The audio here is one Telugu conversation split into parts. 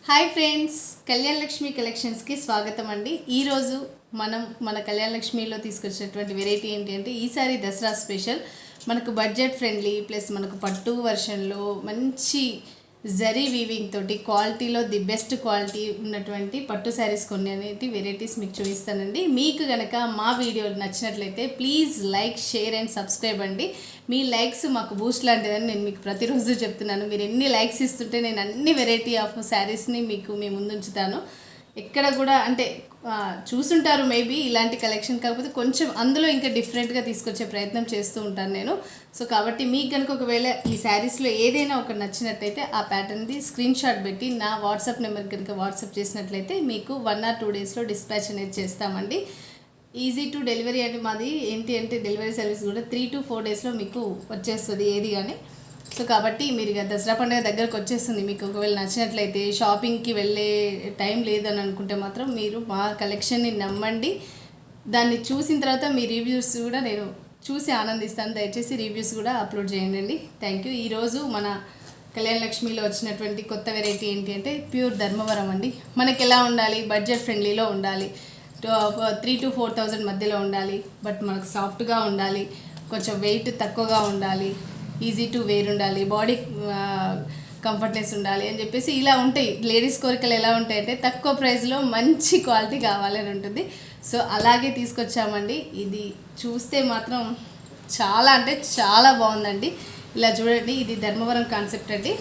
హాయ్ ఫ్రెండ్స్, కళ్యాణ్ లక్ష్మి కలెక్షన్స్కి స్వాగతం అండి. ఈరోజు మనం మన కళ్యాణ్ లక్ష్మిలో తీసుకొచ్చినటువంటి వెరైటీ ఏంటి అంటే ఈసారి దసరా స్పెషల్ మనకు బడ్జెట్ ఫ్రెండ్లీ ప్లస్ మనకు పట్టు వర్షన్లో మంచి జరీ వీవింగ్ తోటి క్వాలిటీలో ది బెస్ట్ క్వాలిటీ ఉన్నటువంటి పట్టు శారీస్ కొన్ని అనేటి వెరైటీస్ మీకు చూపిస్తానండి. మీకు కనుక మా వీడియో నచ్చినట్లయితే please like, share and subscribe అండి. మీ లైక్స్ మాకు బూస్ట్ లాంటిదని నేను మీకు ప్రతిరోజు చెప్తున్నాను. మీరు ఎన్ని లైక్స్ ఇస్తుంటే నేను అన్ని వెరైటీ ఆఫ్ శారీస్ని మీకు మీ ముందు ఉంచుతాను. ఎక్కడ కూడా అంటే చూసుంటారు మేబీ ఇలాంటి కలెక్షన్, కాకపోతే కొంచెం అందులో ఇంకా డిఫరెంట్గా తీసుకొచ్చే ప్రయత్నం చేస్తూ ఉంటాను నేను. సో కాబట్టి మీకు కనుక ఒకవేళ ఈ శారీస్లో ఏదైనా ఒకటి నచ్చినట్టయితే ఆ ప్యాటర్న్ది స్క్రీన్ షాట్ పెట్టి నా వాట్సాప్ నెంబర్ కనుక వాట్సాప్ చేసినట్లయితే మీకు 1 or 2 డేస్లో డిస్పాచ్ అనేది చేస్తామండి. ఈజీ టు డెలివరీ అంటే మాది ఏంటి అంటే డెలివరీ సర్వీస్ కూడా 3 to 4 డేస్లో మీకు వచ్చేస్తుంది ఏది కానీ. సో కాబట్టి మీరు ఇక దసరా పండుగ దగ్గరకు వచ్చేస్తుంది. మీకు ఒకవేళ నచ్చినట్లయితే షాపింగ్కి వెళ్ళే టైం లేదని అనుకుంటే మాత్రం మీరు మా కలెక్షన్ని నమ్మండి. దాన్ని చూసిన తర్వాత మీ రివ్యూస్ కూడా నేను చూసి ఆనందిస్తాను. దయచేసి రివ్యూస్ కూడా అప్లోడ్ చేయండి. Thank you. ఈరోజు మన కళ్యాణ్ లక్ష్మిలో వచ్చినటువంటి కొత్త వెరైటీ ఏంటి అంటే ప్యూర్ ధర్మవరం అండి. మనకి ఎలా ఉండాలి, బడ్జెట్ ఫ్రెండ్లీలో ఉండాలి, 3,000 to 4,000 మధ్యలో ఉండాలి, బట్ మనకు సాఫ్ట్గా ఉండాలి, కొంచెం వెయిట్ తక్కువగా ఉండాలి, ఈజీ టు వేర్ ఉండాలి, బాడీ కంఫర్ట్నెస్ ఉండాలి అని చెప్పేసి ఇలా ఉంటాయి. లేడీస్ కోరికలు ఎలా ఉంటాయంటే తక్కువ ప్రైస్లో మంచి క్వాలిటీ కావాలని ఉంటుంది. సో అలాగే తీసుకొచ్చామండి. ఇది చూస్తే మాత్రం చాలా అంటే చాలా బాగుందండి. ఇలా చూడండి, ఇది ధర్మవరం కాన్సెప్ట్ అండి.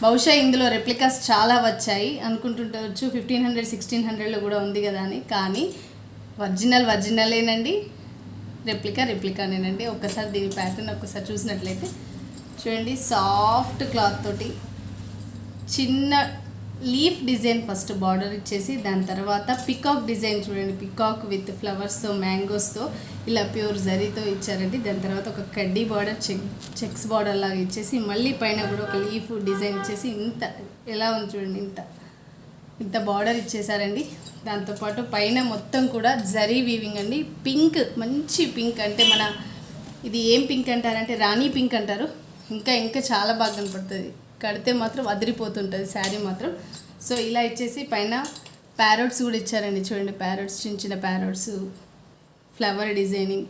బహుశా ఇందులో రెప్లికాస్ చాలా వచ్చాయి అనుకుంటుంటవచ్చు. 1500, 1600లో కూడా ఉంది కదా అని. కానీ ఒరిజినలేనండి, రెప్లికానేనండి. ఒక్కసారి దీని ప్యాటర్న్ ఒక్కసారి చూసినట్లయితే చూడండి, సాఫ్ట్ క్లాత్ తోటి చిన్న లీఫ్ డిజైన్ ఫస్ట్ బార్డర్ ఇచ్చేసి దాని తర్వాత పికాక్ డిజైన్ చూడండి, పికాక్ విత్ ఫ్లవర్స్తో మ్యాంగోస్తో ఇలా ప్యూర్ జరీతో ఇచ్చారండి. దాని తర్వాత ఒక కడ్డీ బార్డర్ చెక్స్ బార్డర్ లాగా ఇచ్చేసి మళ్ళీ పైన కూడా ఒక లీఫ్ డిజైన్ ఇచ్చేసి ఇంత ఎలా ఉంది చూడండి, ఇంత బార్డర్ ఇచ్చేసారండి. దాంతోపాటు పైన మొత్తం కూడా జరీ వీవింగ్ అండి. పింక్, మంచి పింక్ అంటే మన ఇది ఏం పింక్ అంటారంటే రాణి పింక్ అంటారు. ఇంకా చాలా బాగా కనపడుతుంది, కడితే మాత్రం అదిరిపోతుంటుంది శారీ మాత్రం. సో ఇలా ఇచ్చేసి పైన ప్యారట్స్ కూడా ఇచ్చారండి. చూడండి, ప్యారట్స్, చిన్న ప్యారట్స్, ఫ్లవర్ డిజైనింగ్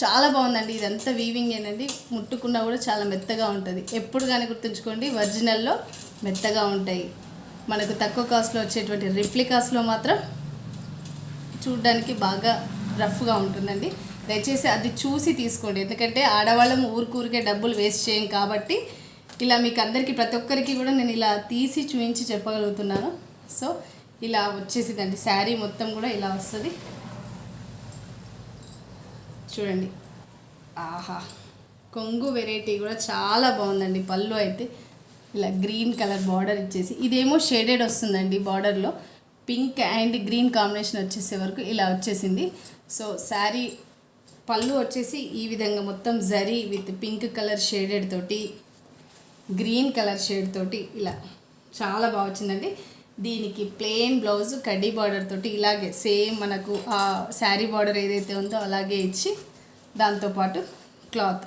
చాలా బాగుందండి. ఇదంతా వీవింగ్ ఏనండి. ముట్టుకున్నా కూడా చాలా మెత్తగా ఉంటుంది. ఎప్పుడు కానీ గుర్తుంచుకోండి, ఒరిజినల్లో మెత్తగా ఉంటాయి. మనకు తక్కువ కాస్ట్లో వచ్చేటువంటి రెప్లికాస్లో మాత్రం చూడడానికి బాగా రఫ్గా ఉంటుందండి. దయచేసి అది చూసి తీసుకోండి. ఎందుకంటే ఆడవాళ్ళం ఊరికే డబ్బులు వేస్ట్ చేయం కాబట్టి ఇలా మీకు అందరికీ ప్రతి ఒక్కరికి కూడా నేను ఇలా తీసి చూపించి చెప్పగలుగుతున్నాను. సో ఇలా వచ్చేసిందండి శారీ మొత్తం కూడా ఇలా వస్తుంది. చూడండి, ఆహా, కొంగు వెరైటీ కూడా చాలా బాగుందండి. పళ్ళు అయితే ఇలా గ్రీన్ కలర్ బార్డర్ ఇచ్చేసి, ఇదేమో షేడెడ్ వస్తుందండి. బార్డర్లో పింక్ అండ్ గ్రీన్ కాంబినేషన్ వచ్చేసే వరకు ఇలా వచ్చేసింది. సో శారీ పళ్ళు వచ్చేసి ఈ విధంగా మొత్తం zari with pink colour shaded తోటి గ్రీన్ కలర్ షేడ్ తోటి ఇలా చాలా బాగా వచ్చిందండి. దీనికి ప్లెయిన్ బ్లౌజ్ కడ్డీ బార్డర్ తోటి ఇలాగే సేమ్ మనకు ఆ శారీ బార్డర్ ఏదైతే ఉందో అలాగే ఇచ్చి దాంతోపాటు క్లాత్,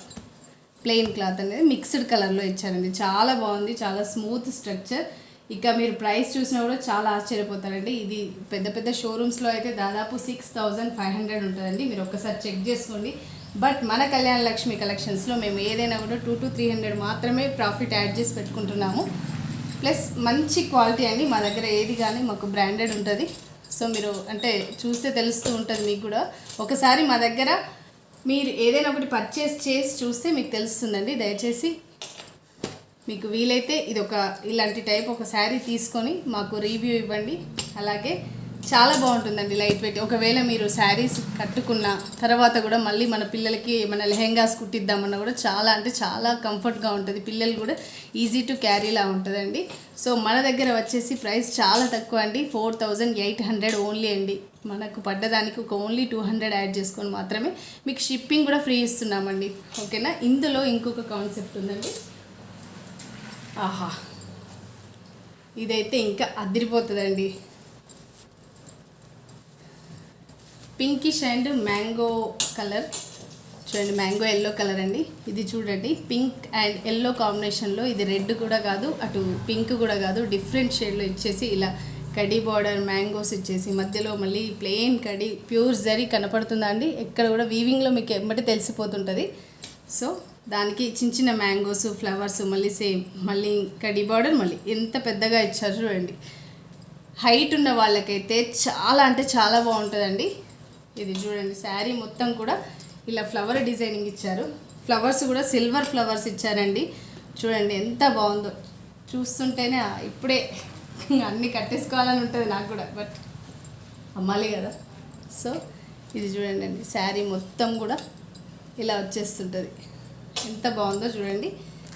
ప్లెయిన్ క్లాత్ అనేది మిక్స్డ్ కలర్లో ఇచ్చారండి. చాలా బాగుంది, చాలా స్మూత్ స్ట్రక్చర్. ఇక మీరు ప్రైస్ చూసినా కూడా చాలా ఆశ్చర్యపోతారండి. ఇది పెద్ద షోరూమ్స్లో అయితే దాదాపు 6,500 ఉంటుందండి. మీరు ఒక్కసారి చెక్ చేసుకోండి. బట్ మన కళ్యాణ లక్ష్మి కలెక్షన్స్లో మేము ఏదైనా కూడా 200 to 300 మాత్రమే ప్రాఫిట్ యాడ్ చేసి పెట్టుకుంటున్నాము. ప్లస్ మంచి క్వాలిటీ అండి. మా దగ్గర ఏది కానీ మాకు బ్రాండెడ్ ఉంటుంది. సో మీరు అంటే చూస్తే తెలుస్తూ ఉంటుంది మీకు కూడా. ఒకసారి మా దగ్గర మీరు ఏదైనా ఒకటి పర్చేస్ చేసి చూస్తే మీకు తెలుస్తుందండి. దయచేసి మీకు వీలైతే ఇది ఇలాంటి టైప్ ఒక శారీ తీసుకొని మాకు రివ్యూ ఇవ్వండి. అలాగే చాలా బాగుంటుందండి, లైట్ వెయిట్. ఒకవేళ మీరు శారీస్ కట్టుకున్న తర్వాత కూడా మళ్ళీ మన పిల్లలకి మన లెహెంగాస్ కుట్టిద్దామన్నా కూడా చాలా అంటే చాలా కంఫర్ట్గా ఉంటుంది. పిల్లలు కూడా ఈజీ టు క్యారీలా ఉంటుందండి. సో మన దగ్గర వచ్చేసి ప్రైస్ చాలా తక్కువ అండి, 4,800 ఓన్లీ అండి. మనకు పడ్డదానికి ఓన్లీ 200 యాడ్ చేసుకొని మాత్రమే మీకు షిప్పింగ్ కూడా ఫ్రీ ఇస్తున్నామండి. ఓకేనా. ఇందులో ఇంకొక కాన్సెప్ట్ ఉందండి. ఆహా, ఇదైతే ఇంకా అదిరిపోతుందండి. పింకిష్ అండ్ మ్యాంగో కలర్ చూడండి మ్యాంగో ఎల్లో కలర్ అండి. ఇది చూడండి పింక్ అండ్ ఎల్లో కాంబినేషన్లో, ఇది రెడ్ కూడా కాదు అటు పింక్ కూడా కాదు, డిఫరెంట్ షేడ్లో ఇచ్చేసి ఇలా కడీ బార్డర్ మ్యాంగోస్ ఇచ్చేసి మధ్యలో మళ్ళీ ప్లెయిన్ కడీ ప్యూర్ జరీ కనపడుతుందా అండి, ఎక్కడ కూడా వీవింగ్లో మీకు ఎమ్మటి తెలిసిపోతుంటుంది. సో దానికి చిన్న చిన్న మ్యాంగోస్ ఫ్లవర్స్ మళ్ళీ సేమ్ మళ్ళీ కడీ బార్డర్ మళ్ళీ ఎంత పెద్దగా ఇచ్చారు చూడండి. హైట్ ఉన్న వాళ్ళకైతే చాలా అంటే చాలా బాగుంటుందండి. ఇది చూడండి శారీ మొత్తం కూడా ఇలా ఫ్లవర్ డిజైనింగ్ ఇచ్చారు. ఫ్లవర్స్ కూడా సిల్వర్ ఫ్లవర్స్ ఇచ్చారండి. చూడండి ఎంత బాగుందో, చూస్తుంటేనే ఇప్పుడే అన్నీ కట్టేసుకోవాలని ఉంటుంది నాకు కూడా, బట్ అమ్మాలి కదా. సో ఇది చూడండి అండి, శారీ మొత్తం కూడా ఇలా వచ్చేస్తుంటుంది. ఎంత బాగుందో చూడండి.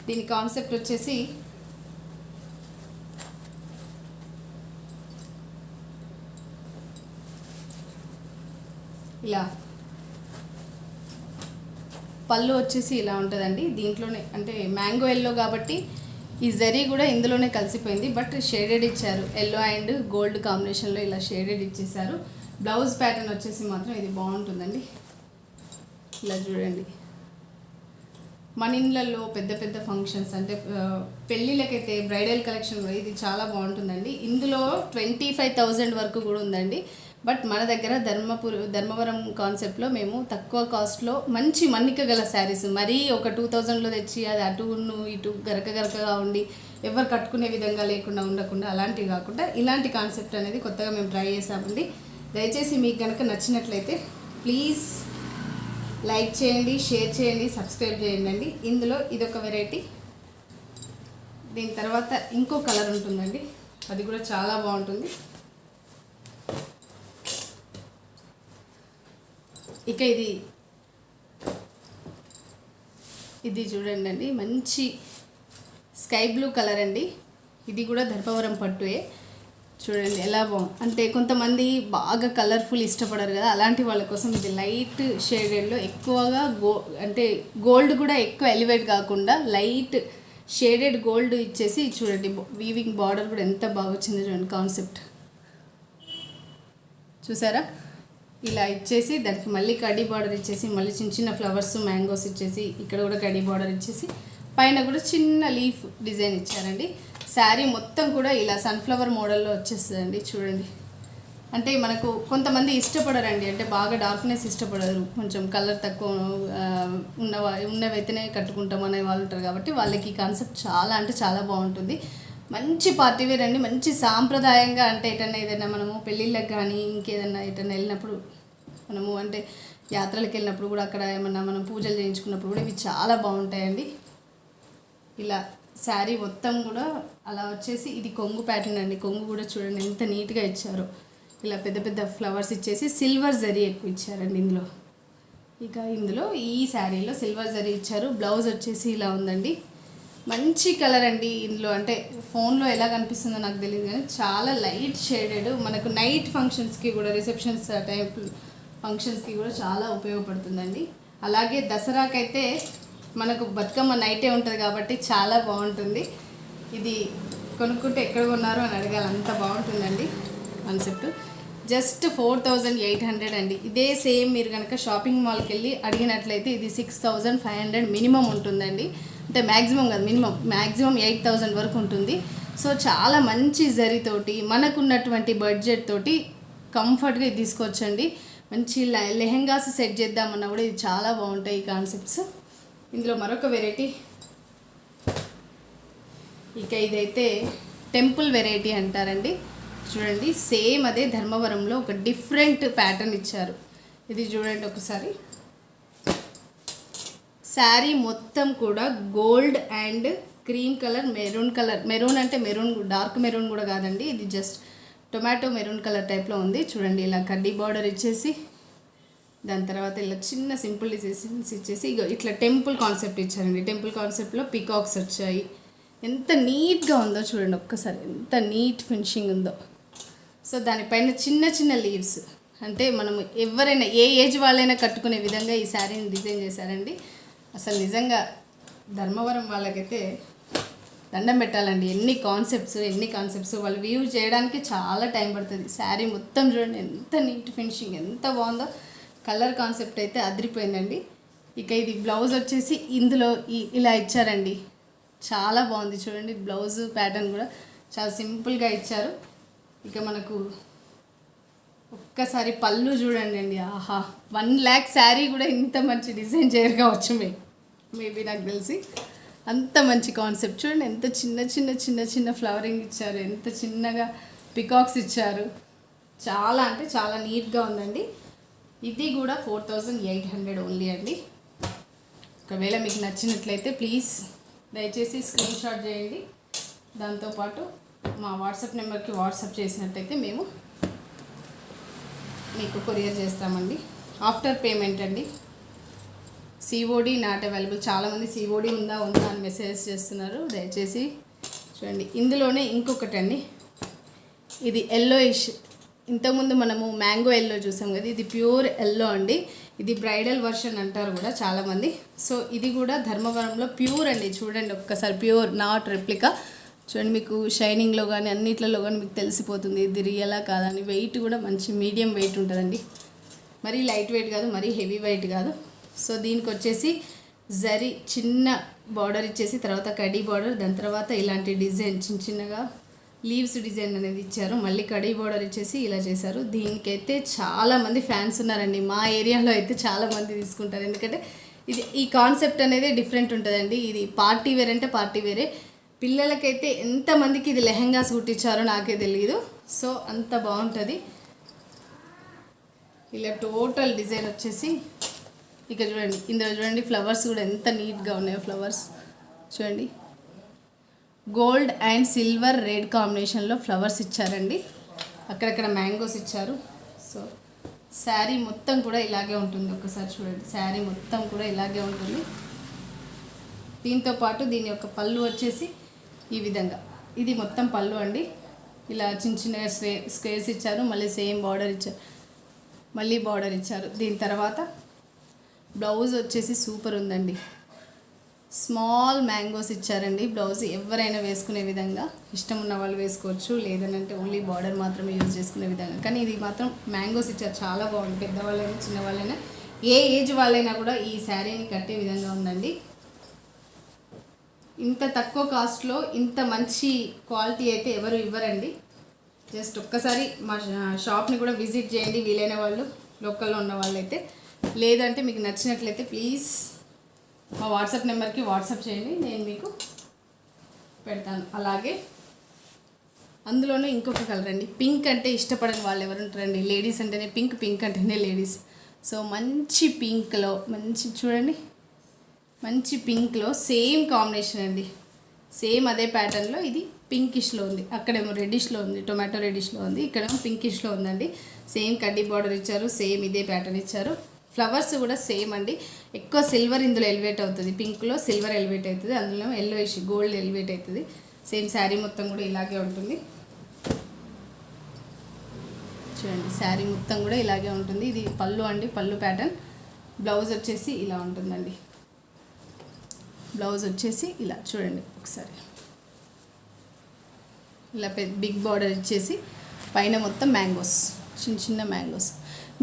దీని కాన్సెప్ట్ వచ్చేసి ఇలా పళ్ళు వచ్చేసి ఇలా ఉంటుందండి. దీంట్లోనే అంటే మ్యాంగో ఎల్లో కాబట్టి ఈ జరీ కూడా ఇందులోనే కలిసిపోయింది, బట్ షేడెడ్ ఇచ్చారు. ఎల్లో అండ్ గోల్డ్ కాంబినేషన్లో ఇలా షేడెడ్ ఇచ్చేసారు. బ్లౌజ్ ప్యాటర్న్ వచ్చేసి మాత్రం ఇది బాగుంటుందండి. ఇలా చూడండి, మన ఇళ్ళల్లో పెద్ద పెద్ద ఫంక్షన్స్ అంటే పెళ్ళిళ్ళకైతే బ్రైడల్ కలెక్షన్లో ఇది చాలా బాగుంటుందండి. ఇందులో 25,000 వరకు కూడా ఉందండి. బట్ మన దగ్గర ధర్మవరం కాన్సెప్ట్లో మేము తక్కువ కాస్ట్లో మంచి మన్నిక గల శారీస్, మరీ ఒక 2,000లో తెచ్చి అది అటు ఇటు గరకగా ఉండి ఎవరు కట్టుకునే విధంగా లేకుండా ఉండకుండా అలాంటివి కాకుండా ఇలాంటి కాన్సెప్ట్ అనేది కొత్తగా మేము ట్రై చేసామండి. దయచేసి మీకు కనుక నచ్చినట్లయితే ప్లీజ్ లైక్ చేయండి, షేర్ చేయండి, సబ్స్క్రైబ్ చేయండి అండి. ఇందులో ఇదొక వెరైటీ. దీని తర్వాత ఇంకో కలర్ ఉంటుందండి, అది కూడా చాలా బాగుంటుంది. ఇక ఇది చూడండి అండి, మంచి స్కై బ్లూ కలర్ అండి. ఇది కూడా ధర్మవరం పట్టుయే. చూడండి ఎలా బాగుంది అంటే కొంతమంది బాగా కలర్ఫుల్ ఇష్టపడరు కదా, అలాంటి వాళ్ళ కోసం ఇది లైట్ షేడెడ్లో ఎక్కువగా అంటే గోల్డ్ కూడా ఎక్కువ ఎలివేట్ కాకుండా లైట్ షేడెడ్ గోల్డ్ ఇచ్చేసి చూడండి. వీవింగ్ బార్డర్ కూడా ఎంత బాగా వచ్చింది చూడండి. కాన్సెప్ట్ చూసారా, ఇలా ఇచ్చేసి దానికి మళ్ళీ కడీ బార్డర్ ఇచ్చేసి మళ్ళీ చిన్న చిన్న ఫ్లవర్స్ మ్యాంగోస్ ఇచ్చేసి ఇక్కడ కూడా కడీ బార్డర్ ఇచ్చేసి పైన కూడా చిన్న లీఫ్ డిజైన్ ఇచ్చారండి. శారీ మొత్తం కూడా ఇలా సన్ఫ్లవర్ మోడల్లో వచ్చేస్తుందండి. చూడండి అంటే మనకు కొంతమంది ఇష్టపడరండి, అంటే బాగా డార్క్నెస్ ఇష్టపడరు, కొంచెం కలర్ తక్కువ ఉన్నవైతేనే కట్టుకుంటాం అనే వాళ్ళు ఉంటారు కాబట్టి వాళ్ళకి కాన్సెప్ట్ చాలా అంటే చాలా బాగుంటుంది. మంచి పార్టీ వేర్ అండి, మంచి సాంప్రదాయంగా అంటే ఏదైనా మనము పెళ్ళిళ్ళకి కానీ ఇంకేదన్నా ఎటన్నా వెళ్ళినప్పుడు మనము అంటే యాత్రలకు వెళ్ళినప్పుడు కూడా అక్కడ ఏమన్నా మనం పూజలు చేయించుకున్నప్పుడు కూడా ఇవి చాలా బాగుంటాయండి. ఇలా శారీ మొత్తం కూడా అలా వచ్చేసి ఇది కొంగు ప్యాటర్న్ అండి. కొంగు కూడా చూడండి ఎంత నీట్గా ఇచ్చారో, ఇలా పెద్ద పెద్ద ఫ్లవర్స్ ఇచ్చేసి సిల్వర్ జరీ ఎక్కువ ఇచ్చారండి ఇందులో. ఇక ఇందులో ఈ శారీలో సిల్వర్ జరీ ఇచ్చారు. బ్లౌజ్ వచ్చేసి ఇలా ఉందండి, మంచి కలర్ అండి. ఇందులో అంటే ఫోన్లో ఎలా కనిపిస్తుందో నాకు తెలియదు కానీ చాలా లైట్ షేడెడ్, మనకు నైట్ ఫంక్షన్స్కి కూడా రిసెప్షన్స్ టైప్ ఫంక్షన్స్కి కూడా చాలా ఉపయోగపడుతుందండి. అలాగే దసరాకైతే మనకు బతుకమ్మ నైటే ఉంటుంది కాబట్టి చాలా బాగుంటుంది. ఇది కొనుక్కుంటే ఎక్కడ కొన్నారో అని అడగాలి, అంత బాగుంటుందండి కాన్సెప్ట్. జస్ట్ 4,800 అండి. ఇదే సేమ్ మీరు కనుక షాపింగ్ మాల్కి వెళ్ళి అడిగినట్లయితే ఇది 6,500 మినిమం ఉంటుందండి. అంటే మ్యాక్సిమం కాదు, మ్యాక్సిమం 8,000 వరకు ఉంటుంది. సో చాలా మంచి జరీతోటి మనకున్నటువంటి బడ్జెట్ తోటి కంఫర్ట్గా ఇది తీసుకోవచ్చండి. మంచి లెహెంగాస్ సెట్ చేద్దామన్నా కూడా ఇది చాలా బాగుంటాయి ఈ కాన్సెప్ట్స్. ఇందులో మరొక వెరైటీ, ఇక ఇదైతే టెంపుల్ వెరైటీ అంటారండి. చూడండి సేమ్ అదే ధర్మవరంలో ఒక డిఫరెంట్ ప్యాటర్న్ ఇచ్చారు. ఇది చూడండి ఒకసారి, శారీ మొత్తం కూడా gold and cream colour maroon అంటే మెరూన్ డార్క్ మెరూన్ కూడా కాదండి, ఇది జస్ట్ టొమాటో మెరూన్ కలర్ టైప్లో ఉంది. చూడండి ఇలా కడ్డీ బార్డర్ ఇచ్చేసి దాని తర్వాత ఇలా చిన్న సింపుల్ డిజైన్స్ ఇచ్చేసి ఇట్లా టెంపుల్ కాన్సెప్ట్ ఇచ్చారండి. టెంపుల్ కాన్సెప్ట్లో పీకాక్స్ వచ్చాయి. ఎంత నీట్గా ఉందో చూడండి ఒక్కసారి, ఎంత నీట్ ఫినిషింగ్ ఉందో. సో దానిపైన చిన్న చిన్న లీవ్స్, అంటే మనం ఎవరైనా ఏ ఏజ్ వాళ్ళైనా కట్టుకునే విధంగా ఈ శారీని డిజైన్ చేశారండి. అసలు నిజంగా ధర్మవరం వాళ్ళకైతే దండం పెట్టాలండి. ఎన్ని కాన్సెప్ట్స్ వాళ్ళు వ్యూ చేయడానికి చాలా టైం పడుతుంది. శారీ మొత్తం చూడండి ఎంత నీట్ ఫినిషింగ్, ఎంత బాగుందో. కలర్ కాన్సెప్ట్ అయితే అదిరిపోయిందండి. ఇక ఇది బ్లౌజ్ వచ్చేసి ఇందులో ఇలా ఇచ్చారండి. చాలా బాగుంది చూడండి. బ్లౌజ్ ప్యాటర్న్ కూడా చాలా సింపుల్గా ఇచ్చారు. ఇక మనకు ఒక్కసారి పళ్ళు చూడండి అండి. ఆహా, 1 lakh శారీ కూడా ఇంత మంచి డిజైన్ చేయరు కావచ్చు మేబీ నాకు తెలిసి. అంత మంచి కాన్సెప్ట్ చూడండి. ఎంత చిన్న చిన్న చిన్న చిన్న ఫ్లవరింగ్ ఇచ్చారు, ఎంత చిన్నగా పికాక్స్ ఇచ్చారు. చాలా అంటే చాలా నీట్గా ఉందండి. ఇది కూడా 4800 ఓన్లీ అండి. ఒకవేళ మీకు నచ్చినట్లయితే ప్లీజ్ దయచేసి స్క్రీన్ షాట్ చేయండి. దాంతోపాటు మా వాట్సాప్ నెంబర్కి వాట్సాప్ చేసినట్టయితే మేము మీకు కొరియర్ చేస్తామండి. ఆఫ్టర్ పేమెంట్ అండి. COD not available. చాలామంది సిఓడి ఉందా అని మెసేజ్ చేస్తున్నారు. దయచేసి చూడండి. ఇందులోనే ఇంకొకటి అండి, ఇది ఎల్లోయిష్. ఇంతకుముందు మనము మ్యాంగో ఎల్లో చూసాం కదా, ఇది ప్యూర్ ఎల్లో అండి. ఇది బ్రైడల్ వర్షన్ అంటారు కూడా చాలామంది. సో ఇది కూడా ధర్మవరంలో ప్యూర్ అండి. చూడండి ఒక్కసారి, ప్యూర్ నాట్ రెప్లికా. చూడండి, మీకు షైనింగ్లో కానీ అన్నిట్లలో కానీ మీకు తెలిసిపోతుంది ఇది రియలా కాదని. వెయిట్ కూడా మంచి మీడియం వెయిట్ ఉంటుందండి. మరీ లైట్ వెయిట్ కాదు, మరీ హెవీ వెయిట్ కాదు. సో దీనికి వచ్చేసి జరీ చిన్న బార్డర్ ఇచ్చేసి తర్వాత కడీ బార్డర్, దాని తర్వాత ఇలాంటి డిజైన్ చిన్న చిన్నగా లీవ్స్ డిజైన్ అనేది ఇచ్చారు. మళ్ళీ కడీ బార్డర్ ఇచ్చేసి ఇలా చేశారు. దీనికైతే చాలామంది ఫ్యాన్స్ ఉన్నారండి. మా ఏరియాలో అయితే చాలామంది తీసుకుంటారు. ఎందుకంటే ఈ కాన్సెప్ట్ అనేది డిఫరెంట్ ఉంటుందండి. ఇది పార్టీ వేర్ అంటే పార్టీ వేరే. పిల్లలకైతే ఎంతమందికి ఇది లెహంగా సూట్ ఇచ్చారో నాకే తెలియదు. సో అంత బాగుంటుంది. ఇలా టోటల్ డిజైన్ వచ్చేసి ఇక చూడండి. ఇందులో చూడండి ఫ్లవర్స్ కూడా ఎంత నీట్గా ఉన్నాయో. ఫ్లవర్స్ చూడండి, గోల్డ్ అండ్ సిల్వర్ రెడ్ కాంబినేషన్లో ఫ్లవర్స్ ఇచ్చారండి. అక్కడక్కడ మ్యాంగోస్ ఇచ్చారు. సో శారీ మొత్తం కూడా ఇలాగే ఉంటుంది. ఒకసారి చూడండి, శారీ మొత్తం కూడా ఇలాగే ఉంటుంది. దీంతోపాటు దీని యొక్క పళ్ళు వచ్చేసి ఈ విధంగా, ఇది మొత్తం పళ్ళు అండి. ఇలా చిన్న చిన్న స్క్వేర్స్ ఇచ్చారు. మళ్ళీ సేమ్ బార్డర్ ఇచ్చారు, మళ్ళీ బార్డర్ ఇచ్చారు. దీని తర్వాత బ్లౌజ్ వచ్చేసి సూపర్ ఉందండి. స్మాల్ మ్యాంగోస్ ఇచ్చారండి. బ్లౌజ్ ఎవరైనా వేసుకునే విధంగా, ఇష్టం ఉన్న వాళ్ళు వేసుకోవచ్చు, లేదనంటే ఓన్లీ బార్డర్ మాత్రమే యూజ్ చేసుకునే విధంగా. కానీ ఇది మాత్రం మ్యాంగోస్ ఇచ్చారు. చాలా బాగుంది. పెద్దవాళ్ళైనా చిన్నవాళ్ళైనా ఏ ఏజ్ వాళ్ళైనా కూడా ఈ శారీని కట్టే విధంగా ఉందండి. ఇంత తక్కువ కాస్ట్లో ఇంత మంచి క్వాలిటీ అయితే ఎవరు ఇవ్వరండి. జస్ట్ ఒక్కసారి మా షాప్ని కూడా విజిట్ చేయండి వీలైన వాళ్ళు, లోకల్లో ఉన్న వాళ్ళైతే. లేదంటే మీకు నచ్చినట్లయితే ప్లీజ్ మా వాట్సాప్ నెంబర్కి వాట్సాప్ చేయండి, నేను మీకు పెడతాను. అలాగే అందులోనే ఇంకొక కలర్ అండి. పింక్ అంటే ఇష్టపడని వాళ్ళు ఎవరు ఉంటారండి? లేడీస్ అంటేనే పింక్, పింక్ అంటేనే లేడీస్. సో మంచి పింక్లో, మంచి చూడండి, మంచి పింక్లో సేమ్ కాంబినేషన్ అండి. సేమ్ అదే ప్యాటర్న్లో ఇది పింకిష్లో ఉంది. అక్కడేమో రెడ్డిష్లో ఉంది, టొమాటో రెడ్డిష్లో ఉంది. ఇక్కడేమో పింకిష్లో ఉందండి. సేమ్ కడ్డీ బార్డర్ ఇచ్చారు, సేమ్ ఇదే ప్యాటర్న్ ఇచ్చారు. ఫ్లవర్స్ కూడా సేమ్ అండి. ఎక్కువ సిల్వర్ ఇందులో ఎలివేట్ అవుతుంది. పింక్లో సిల్వర్ ఎలివేట్ అవుతుంది, అందులో ఎల్లోయిష్ గోల్డ్ ఎలివేట్ అవుతుంది. సేమ్ శారీ మొత్తం కూడా ఇలాగే ఉంటుంది. చూడండి, శారీ మొత్తం కూడా ఇలాగే ఉంటుంది. ఇది పళ్ళు అండి, పళ్ళు ప్యాటర్న్. బ్లౌజ్ వచ్చేసి ఇలా ఉంటుందండి. బ్లౌజ్ వచ్చేసి ఇలా చూడండి ఒకసారి, ఇలా బిగ్ బార్డర్ ఇచ్చేసి పైన మొత్తం మ్యాంగోస్, చిన్న చిన్న మ్యాంగోస్.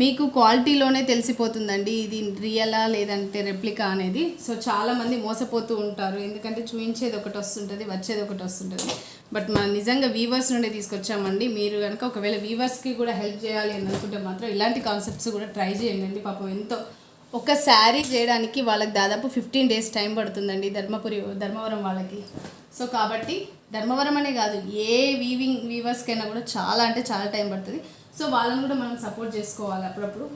మీకు క్వాలిటీలోనే తెలిసిపోతుందండి ఇది రియలా లేదంటే రెప్లికా అనేది. సో చాలామంది మోసపోతూ ఉంటారు, ఎందుకంటే చూపించేది ఒకటి వస్తుంటుంది, వచ్చేది ఒకటి వస్తుంటుంది. బట్ మనం నిజంగా వీవర్స్ నుండి తీసుకొచ్చామండి. మీరు కనుక ఒకవేళ వీవర్స్కి కూడా హెల్ప్ చేయాలి అని అనుకుంటే మాత్రం ఇలాంటి కాన్సెప్ట్స్ కూడా ట్రై చేయండి. పాపం ఎంతో ఒక శారీ చేయడానికి వాళ్ళకి దాదాపు 15 days టైం పడుతుందండి ధర్మవరం వాళ్ళకి. సో కాబట్టి ధర్మవరం అనే కాదు, ఏ వీవర్స్కైనా కూడా చాలా అంటే చాలా టైం పడుతుంది. సో వాళ్ళని కూడా మనం సపోర్ట్ చేసుకోవాలి అప్పుడప్పుడు.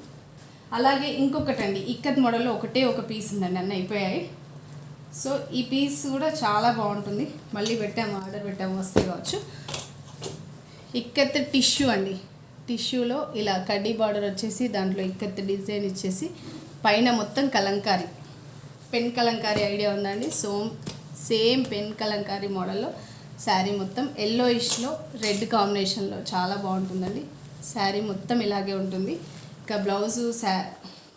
అలాగే ఇంకొకటి అండి, ఇక్కత్ మోడల్లో ఒకటే ఒక పీస్ ఉందండి, అన్నీ అయిపోయాయి. సో ఈ పీస్ కూడా చాలా బాగుంటుంది. మళ్ళీ పెట్టాము, ఆర్డర్ పెట్టాము, వస్తే కావచ్చు. ఇక్కత్ టిష్యూ అండి. టిష్యూలో ఇలా కడ్డీ బార్డర్ వచ్చేసి దాంట్లో ఇక్కత్ డిజైన్ ఇచ్చేసి పైన మొత్తం కలంకారీ, పెన్ కలంకారీ ఐడియా ఉందండి. సేమ్ పెన్ కలంకారీ మోడల్లో శారీ మొత్తం ఎల్లోయిష్లో రెడ్ కాంబినేషన్లో చాలా బాగుంటుందండి. శారీ మొత్తం ఇలాగే ఉంటుంది. ఇక బ్లౌజు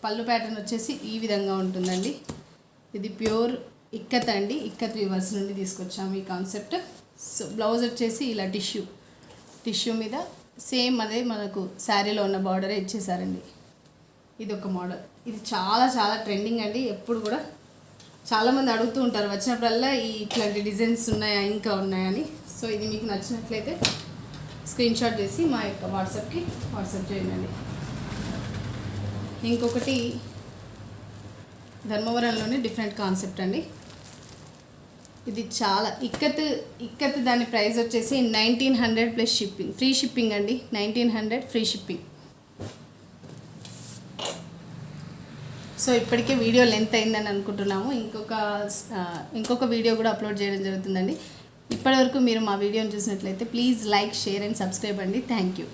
పళ్ళు ప్యాటర్న్ వచ్చేసి ఈ విధంగా ఉంటుందండి. ఇది ప్యూర్ ఇక్కత్ అండి, ఇక్కత్ వీవర్స్ నుండి తీసుకొచ్చాము ఈ కాన్సెప్ట్. సో బ్లౌజ్ వచ్చేసి ఇలా టిష్యూ మీద సేమ్ అదే మనకు శారీలో ఉన్న బార్డరే ఇచ్చేసారండి. ఇది ఒక మోడల్. ఇది చాలా చాలా ట్రెండింగ్ అండి. ఎప్పుడు కూడా చాలామంది అడుగుతూ ఉంటారు వచ్చినప్పుడల్లా ఇట్లాంటి డిజైన్స్ ఉన్నాయా ఇంకా ఉన్నాయని. సో ఇది మీకు నచ్చినట్లయితే స్క్రీన్ షాట్ చేసి మా యొక్క వాట్సాప్ చేయండి. ఇంకొకటి ధర్మవరంలోనే డిఫరెంట్ కాన్సెప్ట్ అండి. ఇది చాలా ఇక్కత్ దాని ప్రైస్ వచ్చేసి 1900 ప్లస్ షిప్పింగ్, ఫ్రీ షిప్పింగ్ అండి. 1900 ఫ్రీ షిప్పింగ్. సో ఇప్పటికే వీడియో లెంత్ అయిందని అనుకుంటున్నాము. ఇంకొక వీడియో కూడా అప్లోడ్ చేయడం జరుగుతుందండి. ఇప్పటివరకు మీరు మా వీడియోని చూసినట్లయితే please like, share and subscribe అండి. Thank you.